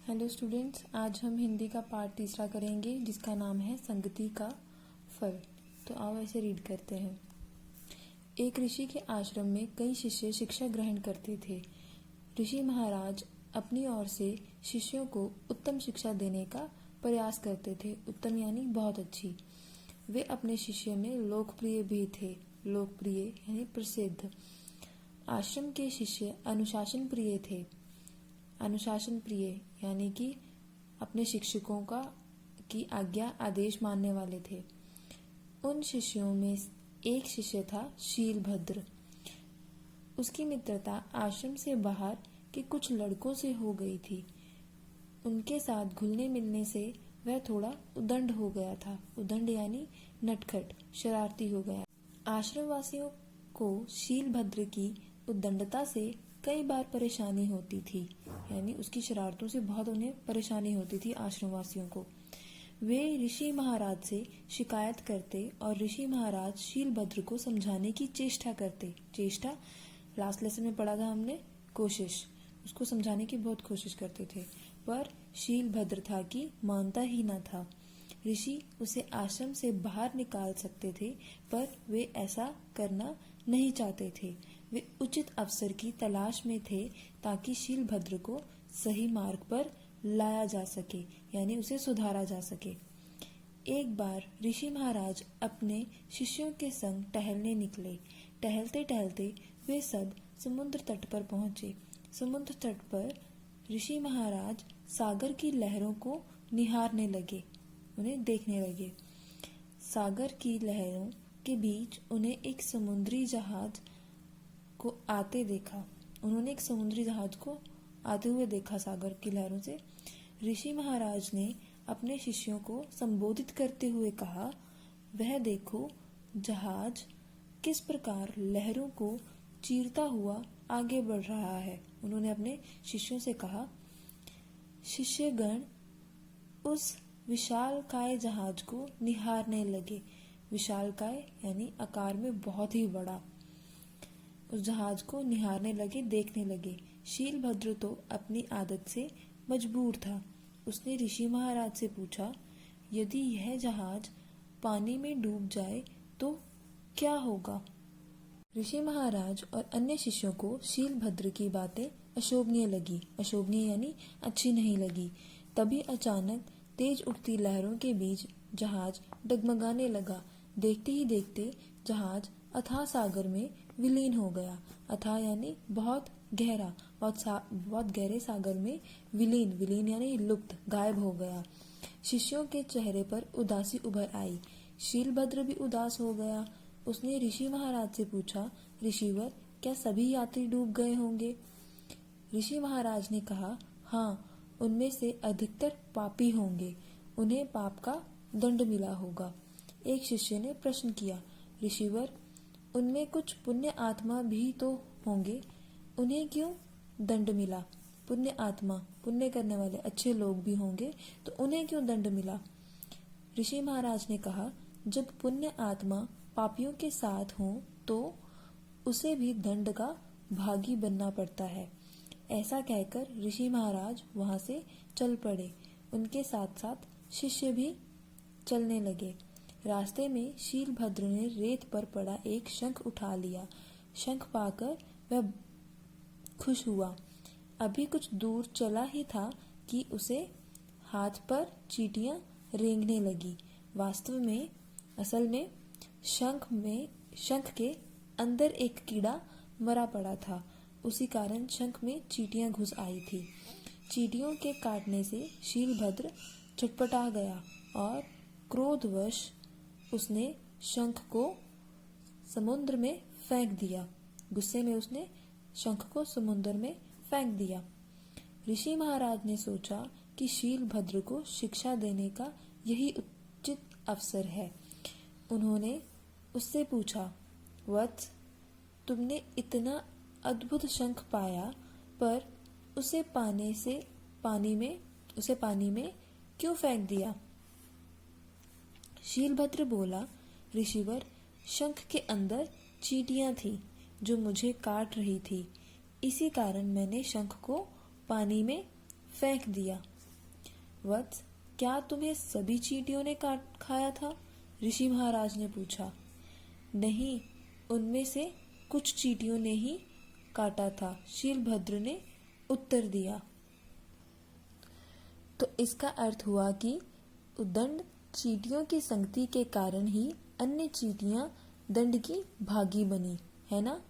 Hello students, आज हम हिंदी का पार्ट तीसरा करेंगे जिसका नाम है संगति का फल। तो आओ ऐसे रीड करते हैं। एक ऋषि के आश्रम में कई शिष्य शिक्षा ग्रहण करते थे। ऋषि महाराज अपनी ओर से शिष्यों को उत्तम शिक्षा देने का प्रयास करते थे। उत्तम यानी बहुत अच्छी। वे अपने शिष्यों में लोकप्रिय भी थे। लोकप्रिय यानी प्रसिद्ध। आश्रम के शिष्य अनुशासन प्रिय थे। अनुशासन प्रिय यानी कि अपने शिक्षकों की आज्ञा आदेश मानने वाले थे। उन शिष्यों में एक शिष्य था शीलभद्र। उसकी मित्रता आश्रम से बाहर के कुछ लड़कों से हो गई थी। उनके साथ घुलने मिलने से वह थोड़ा उदंड हो गया था। उदंड यानी नटखट, शरारती हो गया। आश्रम वासियों को शीलभद्र की उद्दंडता से कई बार परेशानी होती थी, यानी उसकी शरारतों से बहुत उन्हें परेशानी होती थी आश्रमवासियों को। वे ऋषि महाराज से शिकायत करते और ऋषि महाराज शीलभद्र को समझाने की चेष्टा करते। चेष्टा लास्ट लेसन में पढ़ा था हमने, कोशिश। उसको समझाने की बहुत कोशिश करते थे, पर शीलभद्र था कि मानता ही न था। ऋषि उसे आश्रम से बाहर निकाल सकते थे, पर वे ऐसा करना नहीं चाहते थे। वे उचित अवसर की तलाश में थे ताकि शीलभद्र को सही मार्ग पर लाया जा सके, यानी उसे सुधारा जा सके। एक बार ऋषि महाराज अपने शिष्यों के संग टहलने निकले। टहलते टहलते वे सब समुद्र तट पर पहुंचे। समुद्र तट पर ऋषि महाराज सागर की लहरों को निहारने लगे, उन्हें देखने लगे। सागर की लहरों के बीच उन्हें एक समुद्री जहाज को आते देखा। उन्होंने एक समुद्री जहाज को आते हुए देखा सागर की लहरों से। ऋषि महाराज ने अपने शिष्यों को संबोधित करते हुए कहा, वह देखो जहाज किस प्रकार लहरों को चीरता हुआ आगे बढ़ रहा है। उन्होंने अपने शिष्यों से कहा। शिष्यगण उस विशालकाय जहाज को निहारने लगे। विशालकाय यानी आकार में बहुत ही बड़ा। उस जहाज को निहारने लगे, देखने लगे। शीलभद्र तो अपनी आदत से मजबूर था। उसने ऋषि महाराज से पूछा, यदि यह जहाज पानी में डूब जाए तो क्या होगा? ऋषि महाराज और अन्य शिष्यों को शीलभद्र की बातें अशोभनीय लगी। अशोभनीय यानी अच्छी नहीं लगी। तभी अचानक तेज उठती लहरों के बीच जहाज डगमगाने लगा। देखते ही देखते जहाज अथाह सागर में विलीन हो गया। अथाह यानी बहुत गहरा, बहुत गहरे सागर में विलीन। विलीन यानी लुप्त, गायब हो गया। शिष्यों के चेहरे पर उदासी उभर आई। शीलभद्र भी उदास हो गया। उसने ऋषि महाराज से पूछा, ऋषिवर, क्या सभी यात्री डूब गए होंगे? ऋषि महाराज ने कहा, हाँ, उनमें से अधिकतर पापी होंगे। उन्हें पाप का दंड मिला होगा। एक शिष्य ने प्रश्न किया, ऋषिवर, उनमें कुछ पुण्य आत्मा भी तो होंगे, उन्हें क्यों दंड मिला? पुण्य आत्मा, पुण्य करने वाले अच्छे लोग भी होंगे, तो उन्हें क्यों दंड मिला? ऋषि महाराज ने कहा, जब पुण्य आत्मा पापियों के साथ हो तो उसे भी दंड का भागी बनना पड़ता है। ऐसा कहकर ऋषि महाराज वहां से चल पड़े। उनके साथ साथ शिष्य भी चलने लगे। रास्ते में शीलभद्र ने रेत पर पड़ा एक शंख उठा लिया। शंख पाकर वह खुश हुआ। अभी कुछ दूर चला ही था कि उसे हाथ पर चींटियां रेंगने लगी। वास्तव में, असल में शंख के अंदर एक कीड़ा मरा पड़ा था। उसी कारण शंख में चींटियां घुस आई थी। चींटियों के काटने से शीलभद्र छटपटा गया और क्रोधवश उसने शंख को समुद्र में फेंक दिया। गुस्से में उसने शंख को समुद्र में फेंक दिया। ऋषि महाराज ने सोचा कि शीलभद्र को शिक्षा देने का यही उचित अवसर है। उन्होंने उससे पूछा, वत्स, तुमने इतना अद्भुत शंख पाया, पर उसे पानी में क्यों फेंक दिया? शीलभद्र बोला, ऋषिवर, शंख के अंदर चींटियां थी जो मुझे काट रही थी। इसी कारण मैंने शंख को पानी में फेंक दिया। वत्स, क्या तुम्हें सभी चींटियों ने काट खाया था? ऋषि महाराज ने पूछा। नहीं, उनमें से कुछ चींटियों ने ही काटा था, शीलभद्र ने उत्तर दिया। तो इसका अर्थ हुआ कि उद्दंड चींटियों की संगति के कारण ही अन्य चींटियां दंड की भागी बनी, है ना?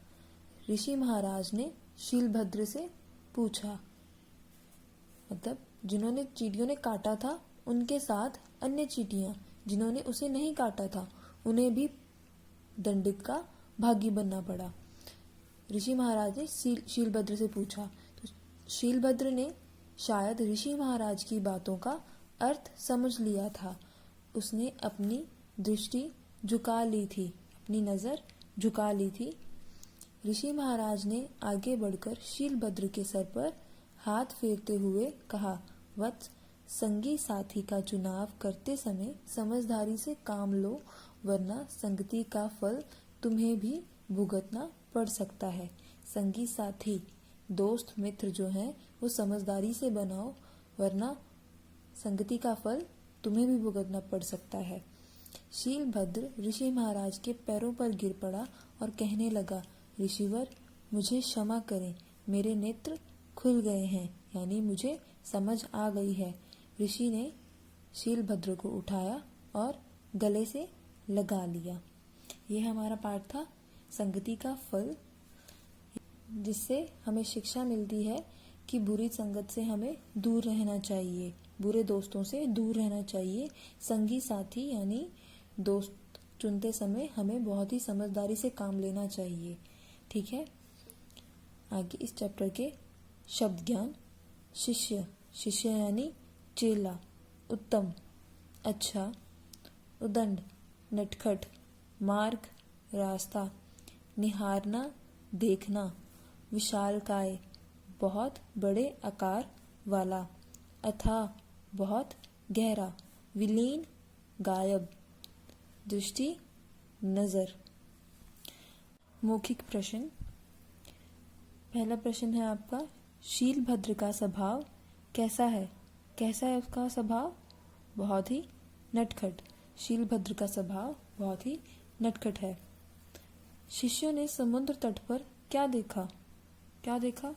ऋषि महाराज ने शीलभद्र से पूछा, मतलब जिन्होंने चींटियों ने काटा था उनके साथ अन्य चींटियां जिन्होंने उसे नहीं काटा था उन्हें भी दंडित का भागी बनना पड़ा। ऋषि महाराज ने शीलभद्र से पूछा, तो शीलभद्र ने शायद ऋषि महाराज की बातों का अर्थ समझ लिया था। उसने अपनी दृष्टि झुका ली थी, अपनी नजर झुका ली थी। ऋषि महाराज ने आगे बढ़कर शीलभद्र के सर पर हाथ फेरते हुए कहा, वत्स, संगी साथी का चुनाव करते समय समझदारी से काम लो, वरना संगति का फल तुम्हें भी भुगतना पड़ सकता है। संगी साथी, दोस्त मित्र जो हैं वो समझदारी से बनाओ, वरना संगति का फल तुम्हें भी भुगतना पड़ सकता है। शीलभद्र ऋषि महाराज के पैरों पर गिर पड़ा और कहने लगा, ऋषिवर, मुझे क्षमा करें, मेरे नेत्र खुल गए हैं, यानी मुझे समझ आ गई है। ऋषि ने शीलभद्र को उठाया और गले से लगा लिया। यह हमारा पाठ था संगति का फल, जिससे हमें शिक्षा मिलती है कि बुरी संगत से हमें दूर रहना चाहिए, बुरे दोस्तों से दूर रहना चाहिए। संगी साथी यानी दोस्त चुनते समय हमें बहुत ही समझदारी से काम लेना चाहिए। ठीक है, आगे इस चैप्टर के शब्द ज्ञान। शिष्य, शिष्य यानी चेला। उत्तम, अच्छा। उदंड, नटखट, मार्ग, रास्ता। निहारना, देखना। विशालकाय, बहुत बड़े आकार वाला। अथाह, बहुत गहरा। विलीन, गायब। दृष्टि, नजर। मौखिक प्रश्न। पहला प्रश्न है आपका, शीलभद्र का स्वभाव कैसा है? कैसा है उसका स्वभाव? बहुत ही नटखट। शीलभद्र का स्वभाव बहुत ही नटखट है। शिष्यों ने समुद्र तट पर क्या देखा? क्या देखा?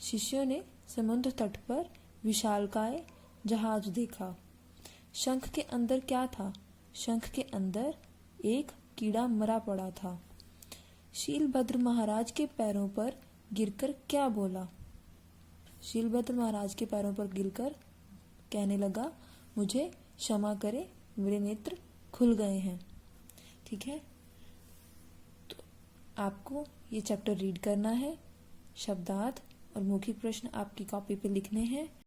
शिष्यों ने समुद्र तट पर विशालकाय जहाज देखा। शंख के अंदर क्या था? शंख के अंदर एक कीड़ा मरा पड़ा था। शीलभद्र महाराज के पैरों पर गिरकर क्या बोला? शीलभद्र महाराज के पैरों पर गिरकर कहने लगा, मुझे क्षमा करें, मेरे नेत्र खुल गए हैं। ठीक है, तो आपको ये चैप्टर रीड करना है। शब्दार्थ और मौखिक प्रश्न आपकी कॉपी पे लिखने हैं।